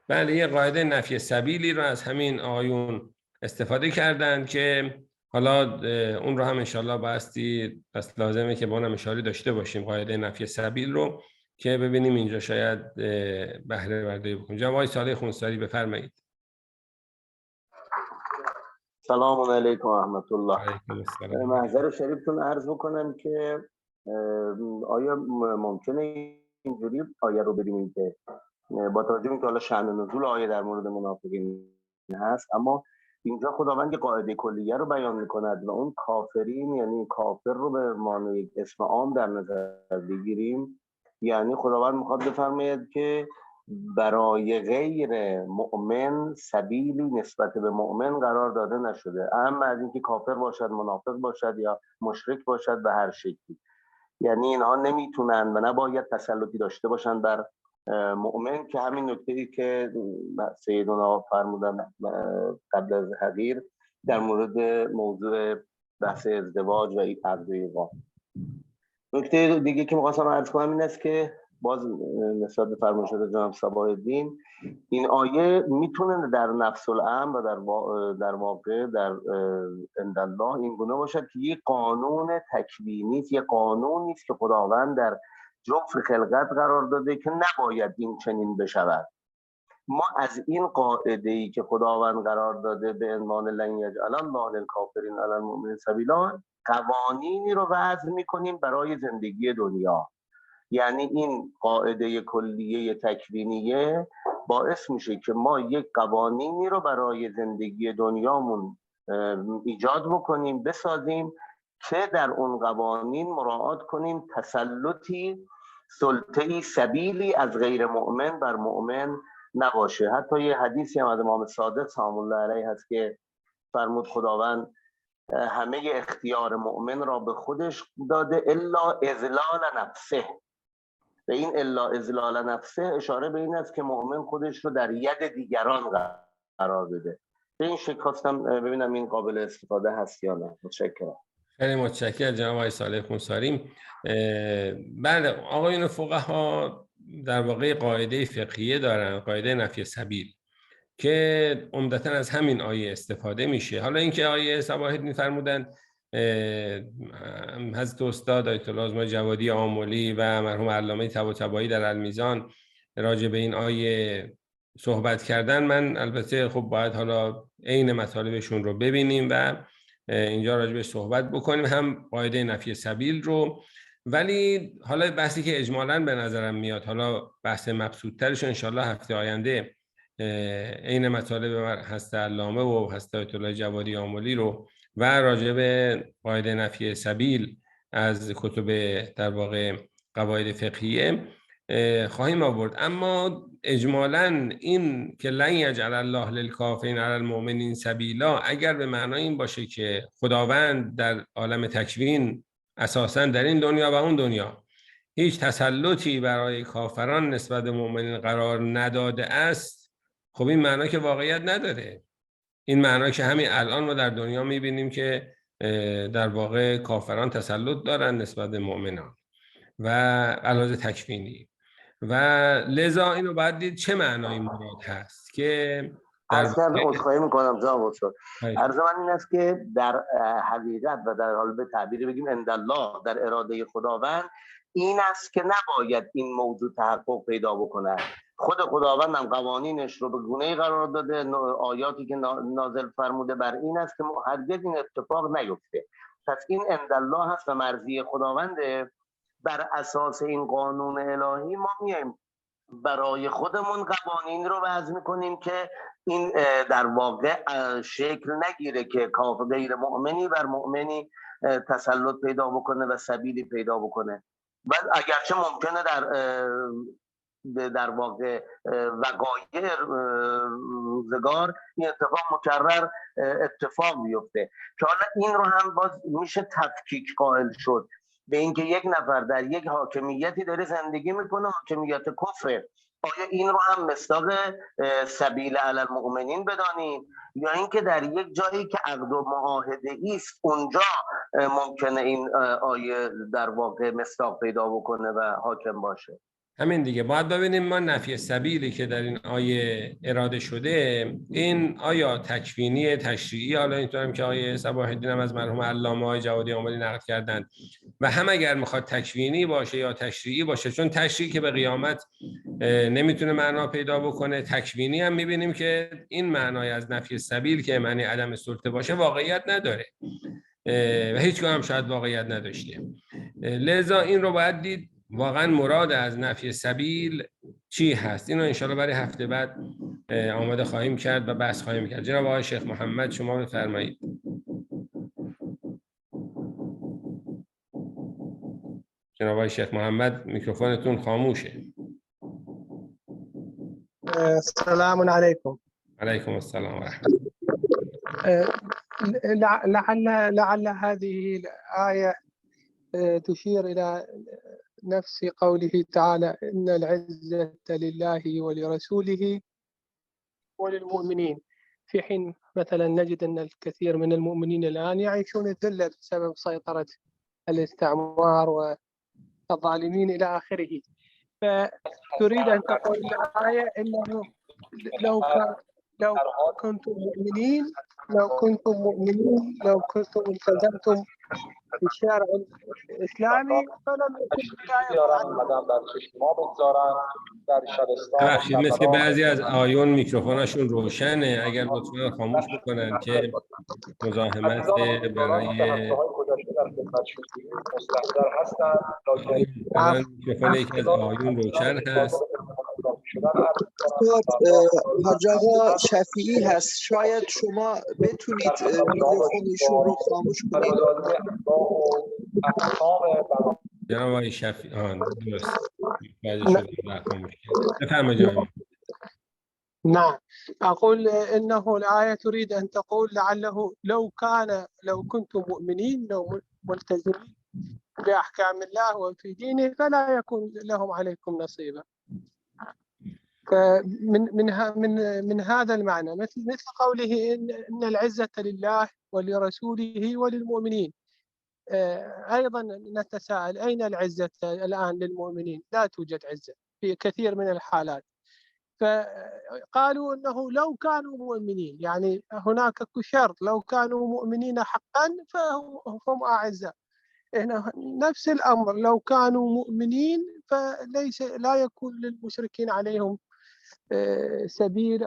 Speaker 1: بله، یه قاعده نفی سبیلی رو از همین آیون استفاده کردن که حالا اون رو هم انشالله بایستی پس لازمه که با اونم اشاره داشته باشیم، قاعده نفی سبیل رو که ببینیم اینجا شاید بهره برداری بکنیم. جناب آقای صالح خونساری بفرمایید.
Speaker 6: سلام علیکم و رحمت الله.
Speaker 1: محضر
Speaker 6: شریفتون عرض بکنم که آیا ممکنه اینجوری آیه رو ببینیم که با توجه به اینکه حالا شأن نزول آیه در مورد منافقین هست، اما اینجا خداوند قاعده کلیه رو بیان میکند و اون کافرین یعنی کافر رو به معنی اسم عام در نظر بگیریم، یعنی خداوند میخواد بفرماید که برای غیر مؤمن سبیلی نسبت به مؤمن قرار داده نشده، اما از اینکه کافر باشد، منافق باشد یا مشرک باشد به هر شکلی، یعنی اینها نمیتونن و نباید تسلطی داشته باشن بر مؤمن، که همین نکته‌ای که سیدنا فرمودن قبل از حقیر در مورد موضوع بحث ازدواج و عقد ایقاع. نکته دیگه که می‌خواستم عرض کنم این است که باز نسبت به فرمایشات جناب صباح الدین، این آیه میتونه در نفس الامر و در واقع در عند الله این گونه باشد که یک قانون تکوینی است، یک قانونی است که خداوند در جفت خلقت قرار داده که نباید این چنین بشود. ما از این قاعده‌ای که خداوند قرار داده به عنوان لن یجعل الله للکافرین علی المؤمنین سبیلا قوانینی رو وضع می‌کنیم برای زندگی دنیا، یعنی این قاعده کلیه تکوینیه باعث میشه که ما یک قوانینی رو برای زندگی دنیامون ایجاد بکنیم، بسازیم که در اون قوانین مراعات کنیم تسلطی، سلطه‌ای، سبیلی از غیر مؤمن بر مؤمن نباشه. حتی یه حدیثی هم از امام صادق سلام الله علیه هست که فرمود خداوند همه اختیار مؤمن را به خودش داده الا اذلال نفسه، و این الا اذلال نفسه اشاره به این است که مؤمن خودش رو در ید دیگران قرار بده. به این شکل خواستم ببینم این قابل استفاده هست یا نه. متشکرم.
Speaker 1: خیلی متشکرم جناب آقای صالح خونساری. بله، آقایون فقها در واقع قاعده فقهیه دارن، قاعده نفی سبیل، که عمدتاً از همین آیه استفاده میشه. حالا اینکه آیه صباح الدین فرمودن حضرت استاد آیت الله آزمای جوادی آملی و مرحوم علامه طباطبایی در المیزان راجع به این آیه صحبت کردن، من البته خب باید حالا عین مطالبشون رو ببینیم و اینجا راجع به صحبت بکنیم، هم قاعده نفی سبیل رو. ولی حالا بحثی که اجمالاً به نظرم میاد، حالا بحث مبسوط‌ترش انشالله هفته آینده عین مطالب هست علامه و هست آیت الله جوادی آملی رو و راجع به قاعده نفی سبیل از کتب در واقع قواعد فقهیه خواهیم آورد. اما اجمالاً این که لن یجعل الله للکافرین علی المؤمنین سبیلا اگر به معنای این باشه که خداوند در عالم تکوین اساساً در این دنیا و اون دنیا هیچ تسلطی برای کافران نسبت به مؤمنین قرار نداده است، خب این معنی که واقعیت نداره. این معنی که همین الان ما در دنیا میبینیم که در واقع کافران تسلط دارن نسبت به مؤمنان و علاوه تکوینی و لذا اینو باید دید چه معنای مراد هست که در
Speaker 6: عذرخواهی میکنم جناب استاد. عرض من این است که در حقیقت و در حال به تعبیر بگیم عند الله، در اراده خداوند این است که نباید این موضوع تحقق پیدا بکنه. خود خداوند هم قوانینش رو به گونه‌ای قرار داده، آیاتی که نازل فرموده بر این است که هرگز این اتفاق نیفته. پس این عند الله هست و مرضی خداونده. بر اساس این قانون الهی ما میایم برای خودمون قوانین رو وضع میکنیم که این در واقع شکل نگیره که کافر غیر مؤمنی بر مؤمنی تسلط پیدا بکنه و سبیلی پیدا بکنه. و اگرچه ممکنه در واقع وقایع روزگار این اتفاق مکرر اتفاق بیفته که حالا این رو هم باز میشه تفکیک قائل شد به اینکه یک نفر در یک حاکمیتی داره زندگی میکنه، حاکمیت کفره، آیا این رو هم مصداق سبیل علی المؤمنین بدانیم یا اینکه در یک جایی که عقد و معاهده است اونجا ممکنه این آیه در واقع مصداق پیدا بکنه و حاکم باشه؟
Speaker 1: همین دیگه باید ببینیم ما نفی سبیلی که در این آیه اراده شده این آیا تکوینی تشریعی، حالا اینطورم که آیه صباح الدین هم از مرحوم علامه های جوادی آملی نقل کردند و هم اگر میخواد تکوینی باشه یا تشریعی باشه، چون تشریعی که به قیامت نمیتونه معنا پیدا بکنه، تکوینی هم میبینیم که این معنای از نفی سبیل که معنی عدم سلطه باشه واقعیت نداره و هیچگاه هم شاید واقعیت نداشته. لذا این رو باید دید واقعا مراد از نفی سبیل چی هست. اینو انشاءالله برای هفته بعد آماده خواهیم کرد و بحث خواهیم کرد. جناب آقای شیخ محمد شما بفرمایید. جناب آقای شیخ محمد میکروفونتون خاموشه.
Speaker 7: السلام علیکم.
Speaker 1: علیکم السلام و رحمت
Speaker 7: الله. لعل هذه الآية تشير إلى نفس قوله تعالى إن العزة لله ولرسوله وللمؤمنين، في حين مثلا نجد أن الكثير من المؤمنين الآن يعيشون الذلة بسبب سيطرة الاستعمار والظالمين إلى آخره. فتريد أن تقول الآية إنه لو كنتم مؤمنين لو كنتم التزمتم بالشارع الاسلامی فلم
Speaker 1: ببخشید مثل که بعضی از آیون میکروفونشون روشنه، اگر لطفا خاموش بکنن که مزاحمت برای میکروفون یکی از آیون روشن هست.
Speaker 8: حاج آقا شفیعی هست، شاید شما بتونید میکروفونشون رو خاموش کنید.
Speaker 1: جناب آقای شفیعی درست بفرمایید.
Speaker 7: نعم، أقول إنه الآية تريد أن تقول لعله لو كنتم مؤمنين لو ملتزمين بأحكام الله وفي دينه فلا يكون لهم عليكم نصيبا. من هذا المعنى مثل قوله إن العزة لله ولرسوله وللمؤمنين. أيضا نتساءل أين العزة الآن للمؤمنين؟ لا توجد عزة في كثير من الحالات. فقالوا أنه لو كانوا مؤمنين، يعني هناك شرط، لو كانوا مؤمنين حقا فهم أعزاء. نفس الأمر لو كانوا مؤمنين لا يكون للمشركين عليهم سبيل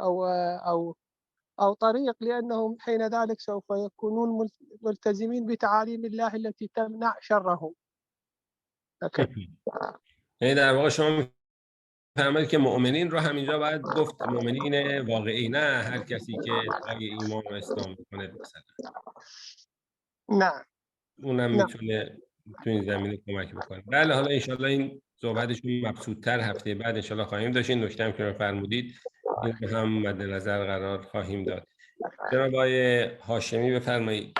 Speaker 7: أو طريق، لأنهم حين ذلك سوف يكونون ملتزمين بتعاليم الله التي تمنع شرهم.
Speaker 1: در واقع شما فرمایید که مؤمنین رو همینجا باید گفت مؤمنین واقعی، نه هر کسی که ادعای ایمان و اسلام میکنه مثلا.
Speaker 7: نه.
Speaker 1: اونم میتونه تو این زمینه کمک بکنه. بله حالا انشالله این صحبتشون مبسوط‌تر هفته بعد انشالله خواهیم داشت. این نکته هم که فرمودید این رو هم مد نظر قرار خواهیم داد. جناب آقای هاشمی بفرمایید.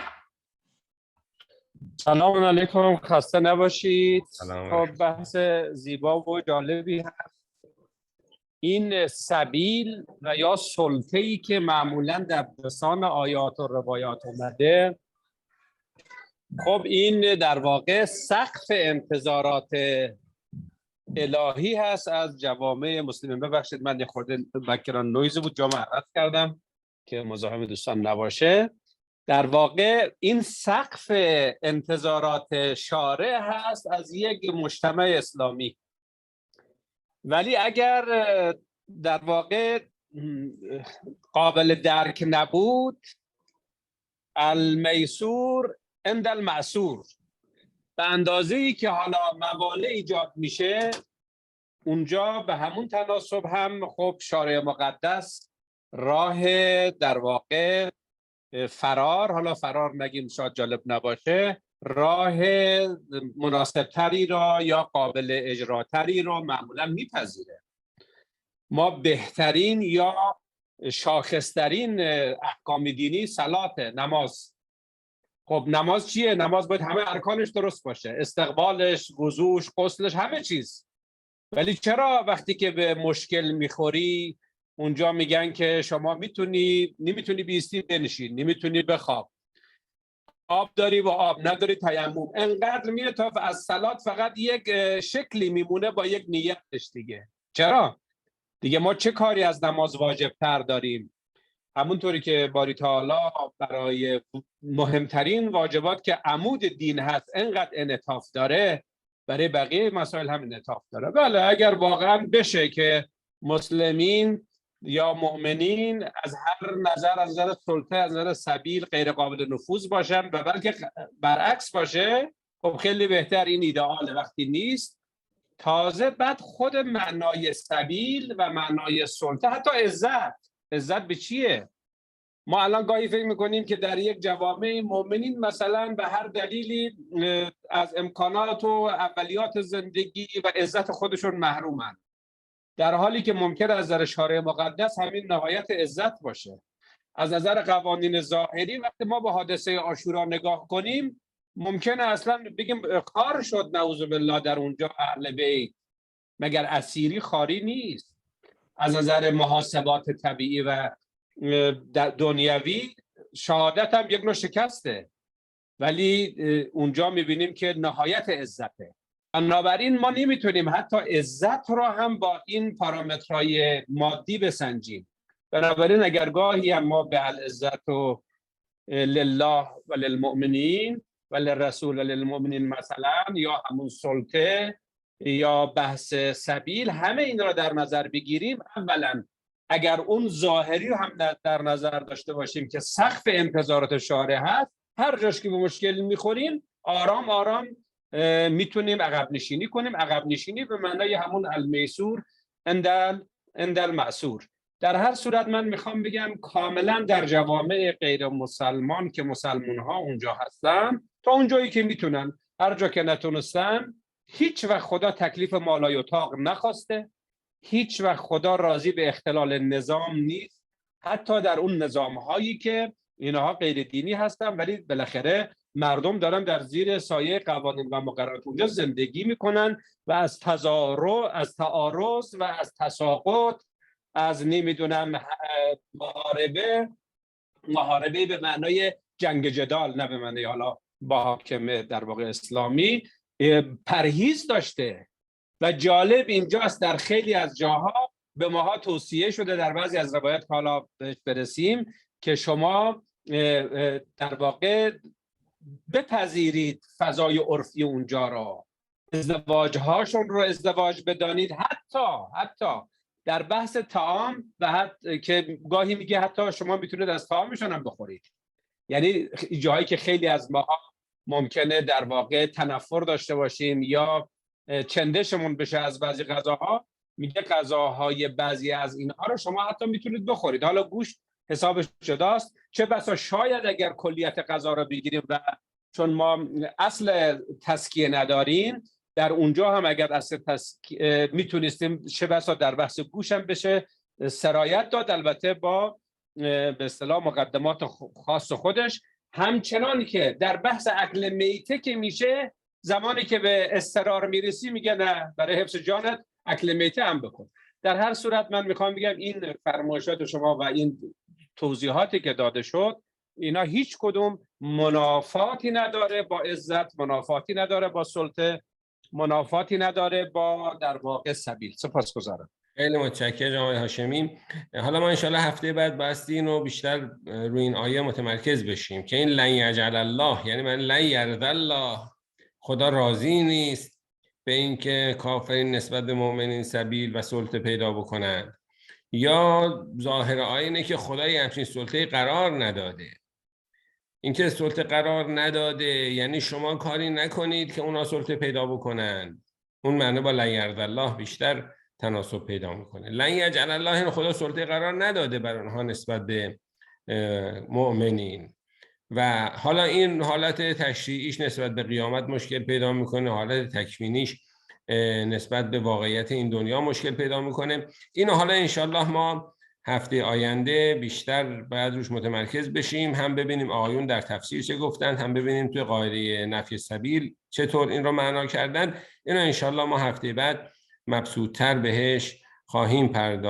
Speaker 9: سلام علیکم، خسته نباشید.
Speaker 1: سلام.
Speaker 9: خب بحث زیبا و جالبی هست. این سبیل و یا سلطه‌ای که معمولاً در لسان آیات و روایات اومده، خب این در واقع سقف انتظارات الهی هست از جوامع مسلمین. ببخشید من یه خورده بک‌گراند نویز بود، جا عرض کردم که مزاحم دوستان نباشه. در واقع این سقف انتظارات شارع هست از یک مجتمع اسلامی، ولی اگر در واقع قابل درک نبود، المیسور عند المعسور، به اندازه‌ای که حالا موانع ایجاد میشه اونجا به همون تناسب هم خب شارع مقدس راه در واقع فرار، حالا فرار نگیم شاید جالب نباشه، راه مناسب تری را یا قابل اجرا تری را معمولا میپذیره. ما بهترین یا شاخصترین احکام دینی صلات، نماز. خب نماز چیه؟ نماز باید همه ارکانش درست باشه، استقبالش، وضوش، غسلش، همه چیز. ولی چرا وقتی که به مشکل میخوری اونجا میگن که شما نمیتونی بیستی بنشین، نمیتونی بخواب، آب داری و آب نداری تیمم، انقدر میره تا از صلات فقط یک شکلی میمونه با یک نیتش دیگه. چرا؟ دیگه ما چه کاری از نماز واجب تر داریم؟ همونطوری که باری تعالی برای مهمترین واجبات که عمود دین هست انقدر انعطاف داره، برای بقیه مسائل هم انعطاف داره. بله اگر واقعا بشه که مسلمین یا مؤمنین از هر نظر، از نظر سلطه، از نظر سبیل غیر قابل نفوذ باشن و بلکه برعکس باشه، خب خیلی بهتر. این ایدئال وقتی نیست، تازه بعد خود معنای سبیل و معنای سلطه، حتی عزت به چیه؟ ما الان گاهی فکر میکنیم که در یک جوامع مؤمنین مثلا به هر دلیلی از امکانات و اولیات زندگی و عزت خودشون محرومن، در حالی که ممکن از نظر شارع مقدس همین نهایت عزت باشه. از نظر قوانین ظاهری وقتی ما به حادثه عاشورا نگاه کنیم ممکنه اصلا بگیم خار شد نعوذ بالله در اونجا اهل بیت، مگر اسیری خاری نیست. از نظر محاسبات طبیعی و دنیوی شهادت هم یک نوع شکسته، ولی اونجا میبینیم که نهایت عزته. بنابراین ما نمیتونیم حتی عزت را هم با این پارامترهای مادی بسنجیم. بنابراین اگر گاهی هم ما به العزت و لله و للمؤمنین و للرسول و للمؤمنین مثلا، یا همون سلطه یا بحث سبیل، همه این را در نظر بگیریم، اولا اگر اون ظاهری رو هم در نظر داشته باشیم که سقف انتظارات شارع هست، هر جاش که به مشکل میخوریم آرام آرام میتونیم عقب نشینی کنیم. عقب نشینی به معنای همون المیسور عند المعسور. در هر صورت من میخوام بگم کاملا در جوامع غیر مسلمان که مسلمان ها اونجا هستن، تا اونجایی که میتونن، هر جا که نتونستن، هیچ وقت خدا تکلیف مالای اتاق نخواسته، هیچ وقت خدا راضی به اختلال نظام نیست، حتی در اون نظام هایی که اینها غیر دینی هستن ولی بالاخره مردم دارن در زیر سایه قوانین و مقررات اونجا زندگی میکنن و از تعارض و از تساقط، از نمیدونم محاربه به معنای جنگ جدال، نه به معنای حالا با حاکم در واقع اسلامی، پرهیز داشته. و جالب اینجاست در خیلی از جاها به ماها توصیه شده، در بعضی از روایات که حالا بهش برسیم، که شما در واقع بپذیرید فضای عرفی اونجا را، ازدواجهاشون رو ازدواج بدانید، حتی در بحث طعام و که گاهی میگه حتی شما میتونید از طعامشون هم بخورید. یعنی جایی که خیلی از ما ممکنه در واقع تنفر داشته باشیم یا چندشمون بشه از بعضی غذاها، میگه غذاهای بعضی از اینها رو شما حتی میتونید بخورید. حالا گوشت حسابش جداست، چه بسا شاید اگر کلیت غذا رو بگیریم و چون ما اصل تزکیه نداریم، در اونجا هم اگر اصل میتونستیم چه بسا در بحث گوش هم بشه سرایت داد، البته با به اصطلاح مقدمات خاص خودش. همچنان که در بحث اکل میته که میشه، زمانی که به اضطرار میرسی میگه نه، برای حفظ جانت اکل میته هم بکن. در هر صورت من میخوام بگم این فرمایشات شما و این توضیحاتی که داده شد، اینا هیچ کدوم منافاتی نداره با عزت، منافاتی نداره با سلطه، منافاتی نداره با در واقع سبیل. سپاسگزارم.
Speaker 1: خیلی متشکرم آقای هاشمی. حالا ما انشالله هفته بعد بایستی اینو بیشتر روی این آیه متمرکز بشیم که این لن یجعل الله، یعنی من لن یرضی الله، خدا راضی نیست به اینکه کافرین نسبت به مؤمنین سبیل و سلطه پیدا بکنند، یا ظاهر آیه اینه که خدای همچین سلطه قرار نداده. اینکه سلطه قرار نداده یعنی شما کاری نکنید که اونا سلطه پیدا بکنند. اون معنی با لن یرضی الله بیشتر تناسب پیدا میکنه. لن یجعل الله، این خدا سلطه قرار نداده بر آنها نسبت به مؤمنین. و حالا این حالت تشریعیش نسبت به قیامت مشکل پیدا میکنه، حالت تکوینیش نسبت به واقعیت این دنیا مشکل پیدا میکنه. اینو حالا انشالله ما هفته آینده بیشتر باید روش متمرکز بشیم، هم ببینیم آقایون در تفسیر چه گفتن، هم ببینیم توی قاعده نفی سبیل چطور این رو معنا کردن. اینو انشالله ما هفته بعد مبسوط‌تر بهش خواهیم پرداخت.